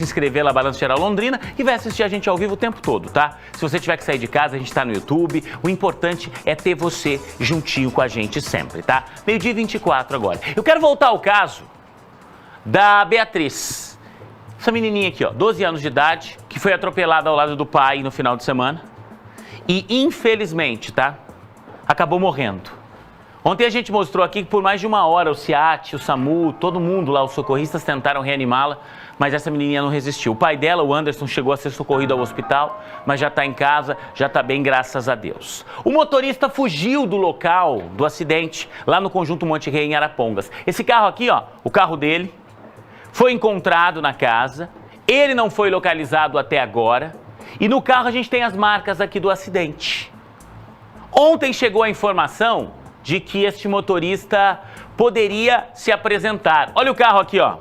se inscrever lá, Balanço Geral Londrina, e vai assistir a gente ao vivo o tempo todo, tá? Se você tiver que sair de casa, a gente tá no YouTube. O importante é ter você juntinho com a gente sempre, tá? 12h24 agora. Eu quero voltar ao caso da Beatriz. Essa menininha aqui, ó, 12 anos de idade, que foi atropelada ao lado do pai no final de semana. E, infelizmente, tá? Acabou morrendo. Ontem a gente mostrou aqui que por mais de 1 hora o SEAT, o SAMU, todo mundo lá, os socorristas tentaram reanimá-la, mas essa menininha não resistiu. O pai dela, o Anderson, chegou a ser socorrido ao hospital, mas já está em casa, já está bem, graças a Deus. O motorista fugiu do local do acidente, lá no Conjunto Monte Rei, em Arapongas. Esse carro aqui, ó, o carro dele, foi encontrado na casa, ele não foi localizado até agora, e no carro a gente tem as marcas aqui do acidente. Ontem chegou a informação de que este motorista poderia se apresentar. Olha o carro aqui, ó.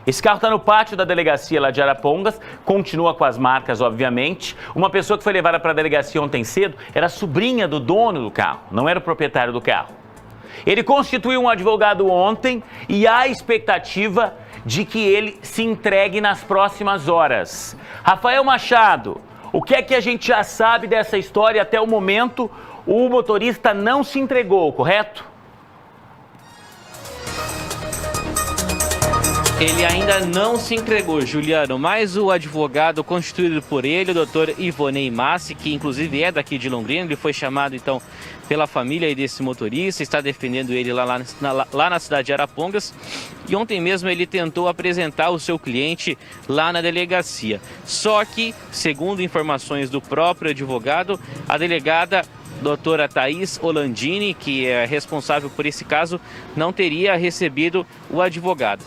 Esse carro está no pátio da delegacia lá de Arapongas, continua com as marcas, obviamente. Uma pessoa que foi levada para a delegacia ontem cedo era sobrinha do dono do carro, não era o proprietário do carro. Ele constituiu um advogado ontem e há expectativa de que ele se entregue nas próximas horas. Rafael Machado, o que é que a gente já sabe dessa história até o momento? O motorista não se entregou, correto? Ele ainda não se entregou, Juliano, mas o advogado constituído por ele, o doutor Ivonei Massi, que inclusive é daqui de Londrina, ele foi chamado então pela família desse motorista, está defendendo ele lá na cidade de Arapongas, e ontem mesmo ele tentou apresentar o seu cliente lá na delegacia. Só que, segundo informações do próprio advogado, a delegada doutora Thaís Olandini, que é responsável por esse caso, não teria recebido o advogado.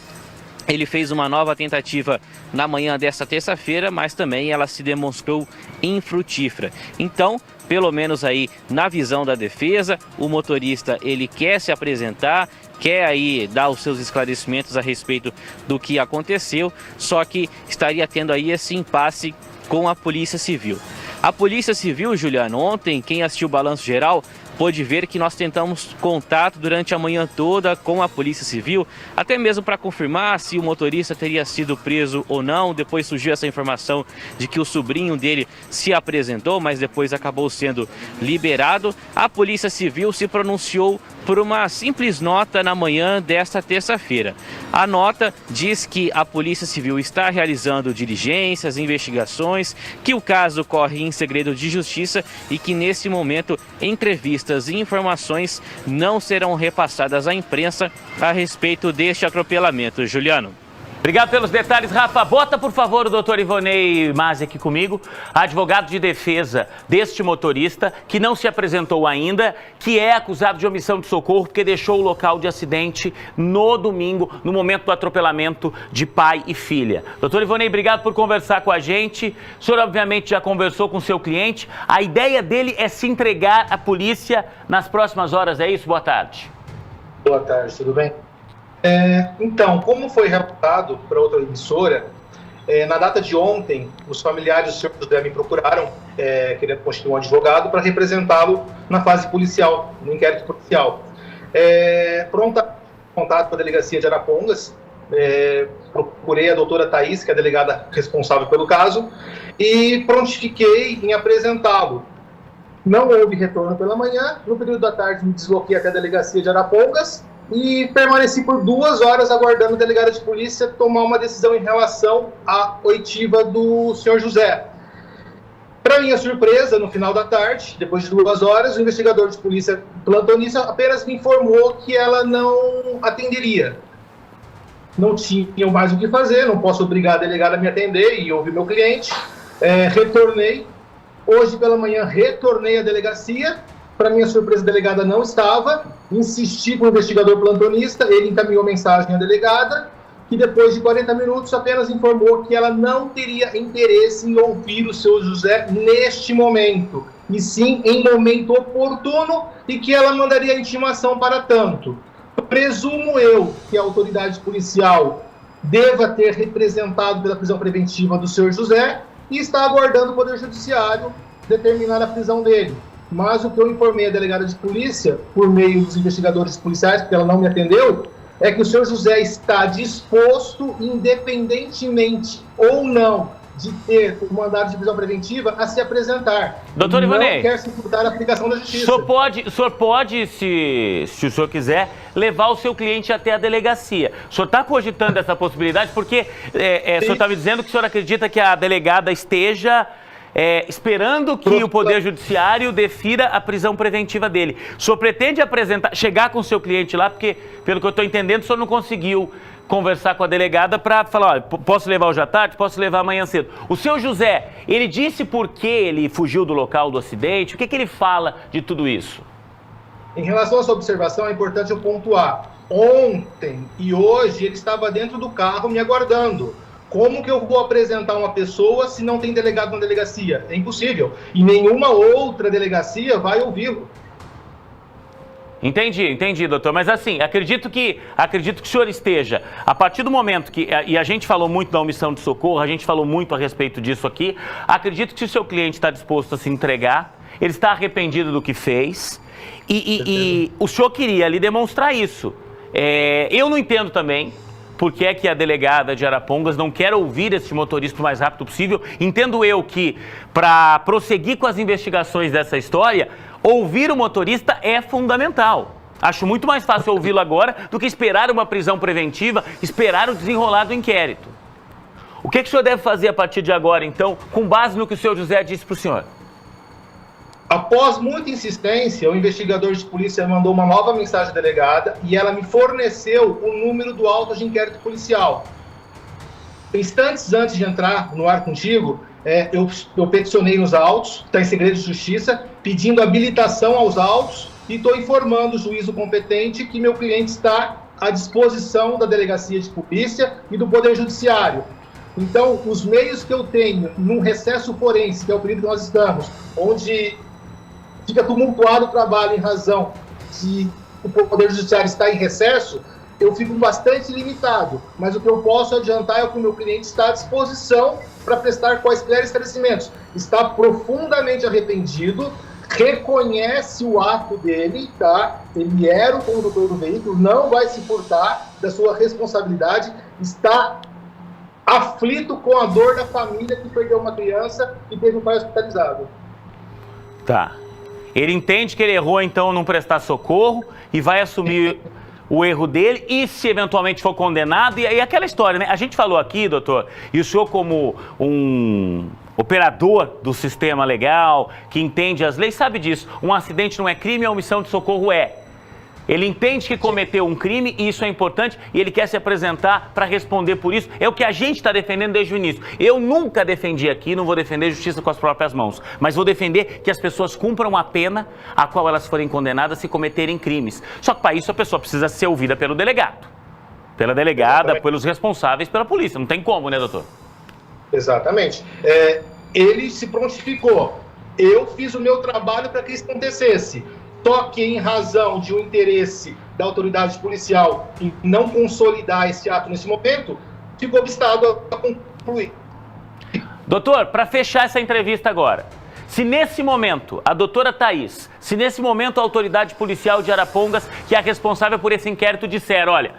Ele fez uma nova tentativa na manhã desta terça-feira, mas também ela se demonstrou infrutífera. Então, pelo menos aí na visão da defesa, o motorista ele quer se apresentar, quer aí dar os seus esclarecimentos a respeito do que aconteceu, só que estaria tendo aí esse impasse com a Polícia Civil. A Polícia Civil, Juliano, ontem, quem assistiu o Balanço Geral, pôde ver que nós tentamos contato durante a manhã toda com a Polícia Civil, até mesmo para confirmar se o motorista teria sido preso ou não. Depois surgiu essa informação de que o sobrinho dele se apresentou, mas depois acabou sendo liberado. A Polícia Civil se pronunciou por uma simples nota na manhã desta terça-feira. A nota diz que a Polícia Civil está realizando diligências, investigações, que o caso corre em segredo de justiça e que nesse momento entrevistas e informações não serão repassadas à imprensa a respeito deste atropelamento. Juliano. Obrigado pelos detalhes, Rafa. Bota, por favor, o doutor Ivonei Massi aqui comigo, advogado de defesa deste motorista, que não se apresentou ainda, que é acusado de omissão de socorro porque deixou o local de acidente no domingo, no momento do atropelamento de pai e filha. Doutor Ivonei, obrigado por conversar com a gente. O senhor, obviamente, já conversou com o seu cliente. A ideia dele é se entregar à polícia nas próximas horas, é isso? Boa tarde. Boa tarde, tudo bem? Então, como foi relatado para outra emissora, na data de ontem, os familiares do senhor José me procuraram, querendo constituir um advogado para representá-lo na fase policial, no inquérito policial. Pronta contato com a delegacia de Arapongas, procurei a doutora Thaís, que é a delegada responsável pelo caso, e prontifiquei em apresentá-lo. Não houve retorno pela manhã, no período da tarde me desloquei até a delegacia de Arapongas, e permaneci por 2 horas aguardando o delegado de polícia tomar uma decisão em relação à oitiva do senhor José. Para minha surpresa, no final da tarde, depois de 2 horas, o investigador de polícia plantonista apenas me informou que ela não atenderia. Não tinham mais o que fazer, não posso obrigar a delegada a me atender e ouvir meu cliente. Retornei. Hoje pela manhã retornei à delegacia. Para minha surpresa, a delegada não estava. Insisti com o investigador plantonista, ele encaminhou mensagem à delegada, que depois de 40 minutos apenas informou que ela não teria interesse em ouvir o seu José neste momento, e sim em momento oportuno, e que ela mandaria a intimação para tanto. Presumo eu que a autoridade policial deva ter representado pela prisão preventiva do senhor José e está aguardando o Poder Judiciário determinar a prisão dele. Mas o que eu informei a delegada de polícia, por meio dos investigadores policiais, porque ela não me atendeu, é que o senhor José está disposto, independentemente ou não de ter o mandado de prisão preventiva, a se apresentar. Doutor Ivonei, não quer se furtar a aplicação da justiça. O senhor pode, se o senhor quiser, levar o seu cliente até a delegacia. O senhor está cogitando essa possibilidade porque o senhor está me dizendo que o senhor acredita que a delegada esteja esperando que o Poder Judiciário defira a prisão preventiva dele. O senhor pretende chegar com o seu cliente lá, porque, pelo que eu estou entendendo, o senhor não conseguiu conversar com a delegada para falar, olha, posso levar hoje à tarde, posso levar amanhã cedo. O seu José, ele disse por que ele fugiu do local do acidente? O que ele fala de tudo isso? Em relação a essa observação, é importante eu pontuar. Ontem e hoje ele estava dentro do carro me aguardando. Como que eu vou apresentar uma pessoa se não tem delegado na delegacia? É impossível. E nenhuma outra delegacia vai ouvi-lo. Entendi, doutor. Mas assim, acredito que o senhor esteja, a partir do momento que, e a gente falou muito da omissão de socorro, a gente falou muito a respeito disso aqui, acredito que se o seu cliente está disposto a se entregar, ele está arrependido do que fez, e o senhor queria ali demonstrar isso. Eu não entendo também por que é que a delegada de Arapongas não quer ouvir esse motorista o mais rápido possível. Entendo eu que, para prosseguir com as investigações dessa história, ouvir o motorista é fundamental. Acho muito mais fácil ouvi-lo agora do que esperar uma prisão preventiva, esperar o desenrolar do inquérito. O que o senhor deve fazer a partir de agora, então, com base no que o senhor José disse para o senhor? Após muita insistência, o investigador de polícia mandou uma nova mensagem à delegada e ela me forneceu o número do auto de inquérito policial. Instantes antes de entrar no ar contigo, eu peticionei nos autos, está em segredo de justiça, pedindo habilitação aos autos e estou informando o juízo competente que meu cliente está à disposição da delegacia de polícia e do Poder Judiciário. Então, os meios que eu tenho num recesso forense, que é o período que nós estamos, onde fica tumultuado o trabalho em razão de o Poder Judiciário estar em recesso, eu fico bastante limitado. Mas o que eu posso adiantar é que o meu cliente está à disposição para prestar quaisquer esclarecimentos. Está profundamente arrependido, reconhece o ato dele, tá? Ele era o condutor do veículo, não vai se furtar da sua responsabilidade, está aflito com a dor da família que perdeu uma criança e teve um pai hospitalizado. Tá. Ele entende que ele errou, então, não prestar socorro e vai assumir o erro dele e, se eventualmente for condenado, e aí aquela história, né? A gente falou aqui, doutor, e o senhor como um operador do sistema legal, que entende as leis, sabe disso. Um acidente não é crime, a omissão de socorro é. Ele entende que cometeu um crime e isso é importante e ele quer se apresentar para responder por isso. É o que a gente está defendendo desde o início. Eu nunca defendi aqui, não vou defender justiça com as próprias mãos, mas vou defender que as pessoas cumpram a pena a qual elas forem condenadas se cometerem crimes. Só que para isso a pessoa precisa ser ouvida pelo delegado, pela delegada, pelos responsáveis, pela polícia. Não tem como, né, doutor? Exatamente. Ele se prontificou. Eu fiz o meu trabalho para que isso acontecesse. Só que, em razão de um interesse da autoridade policial em não consolidar esse ato nesse momento, ficou obstado a concluir. Doutor, para fechar essa entrevista agora, se nesse momento a doutora Thaís, se nesse momento a autoridade policial de Arapongas, que é a responsável por esse inquérito, disser, olha,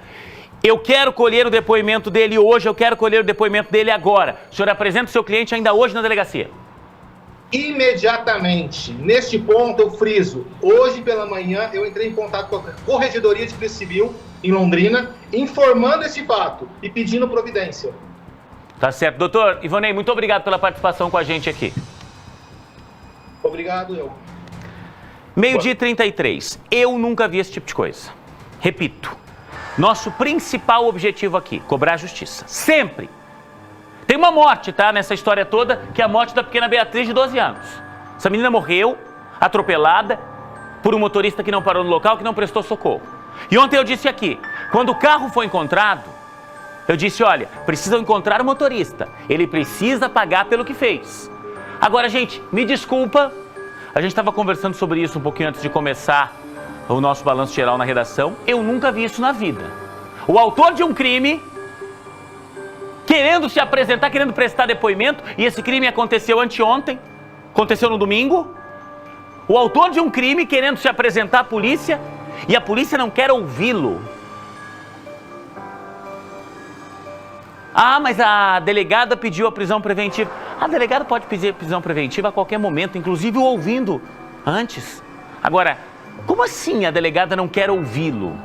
eu quero colher o depoimento dele hoje, eu quero colher o depoimento dele agora, o senhor apresenta o seu cliente ainda hoje na delegacia? Imediatamente. Neste ponto, eu friso. Hoje pela manhã, eu entrei em contato com a Corregedoria de Polícia Civil, em Londrina, informando esse fato e pedindo providência. Tá certo. Doutor Ivonei, muito obrigado pela participação com a gente aqui. Obrigado, eu. 12h33. Eu nunca vi esse tipo de coisa. Repito, nosso principal objetivo aqui, cobrar justiça. Sempre. Tem uma morte, tá, nessa história toda, que é a morte da pequena Beatriz, de 12 anos. Essa menina morreu, atropelada, por um motorista que não parou no local, que não prestou socorro. E ontem eu disse aqui, quando o carro foi encontrado, eu disse, olha, precisam encontrar o motorista. Ele precisa pagar pelo que fez. Agora, gente, me desculpa, a gente estava conversando sobre isso um pouquinho antes de começar o nosso balanço geral na redação. Eu nunca vi isso na vida. O autor de um crime querendo se apresentar, querendo prestar depoimento, e esse crime aconteceu anteontem, aconteceu no domingo. O autor de um crime querendo se apresentar à polícia, e a polícia não quer ouvi-lo. Ah, mas a delegada pediu a prisão preventiva. A delegada pode pedir prisão preventiva a qualquer momento, inclusive o ouvindo antes. Agora, como assim a delegada não quer ouvi-lo?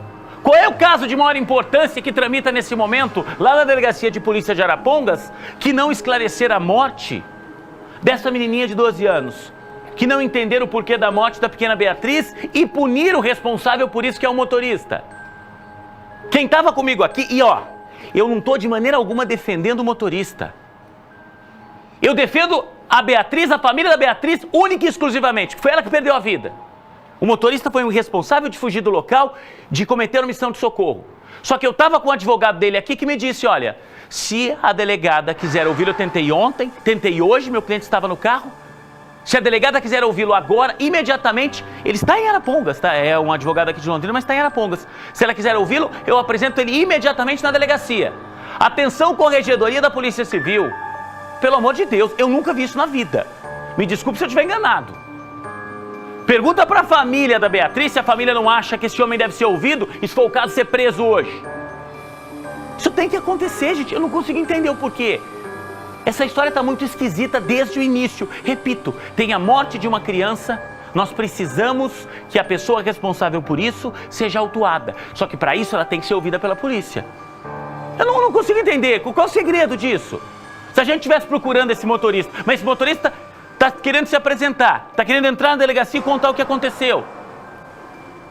Qual é o caso de maior importância que tramita nesse momento lá na Delegacia de Polícia de Arapongas que não esclarecer a morte dessa menininha de 12 anos? Que não entender o porquê da morte da pequena Beatriz e punir o responsável por isso, que é o motorista. Quem estava comigo aqui, e ó, eu não estou de maneira alguma defendendo o motorista. Eu defendo a Beatriz, a família da Beatriz, única e exclusivamente, que foi ela que perdeu a vida. O motorista foi o responsável de fugir do local, de cometer uma missão de socorro. Só que eu estava com o advogado dele aqui que me disse, olha, se a delegada quiser ouvi-lo, eu tentei ontem, tentei hoje, meu cliente estava no carro. Se a delegada quiser ouvi-lo agora, imediatamente, ele está em Arapongas, tá? É um advogado aqui de Londrina, mas está em Arapongas. Se ela quiser ouvi-lo, eu apresento ele imediatamente na delegacia. Atenção, Corregedoria da Polícia Civil. Pelo amor de Deus, eu nunca vi isso na vida. Me desculpe se eu estiver enganado. Pergunta para a família da Beatriz se a família não acha que esse homem deve ser ouvido e, se for o caso, ser preso hoje. Isso tem que acontecer, gente. Eu não consigo entender o porquê. Essa história está muito esquisita desde o início. Repito, tem a morte de uma criança, nós precisamos que a pessoa responsável por isso seja autuada. Só que para isso ela tem que ser ouvida pela polícia. Eu não consigo entender. Qual é o segredo disso? Se a gente estivesse procurando esse motorista, mas esse motorista está querendo se apresentar, está querendo entrar na delegacia e contar o que aconteceu.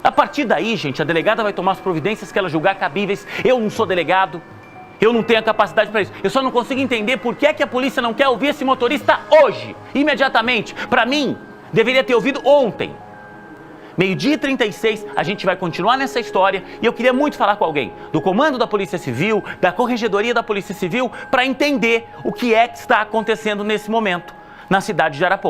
A partir daí, gente, a delegada vai tomar as providências que ela julgar cabíveis. Eu não sou delegado, eu não tenho a capacidade para isso. Eu só não consigo entender por que é que a polícia não quer ouvir esse motorista hoje, imediatamente. Para mim, deveria ter ouvido ontem. 12h36, a gente vai continuar nessa história e eu queria muito falar com alguém do Comando da Polícia Civil, da Corregedoria da Polícia Civil, para entender o que é que está acontecendo nesse momento na cidade de Arapongas.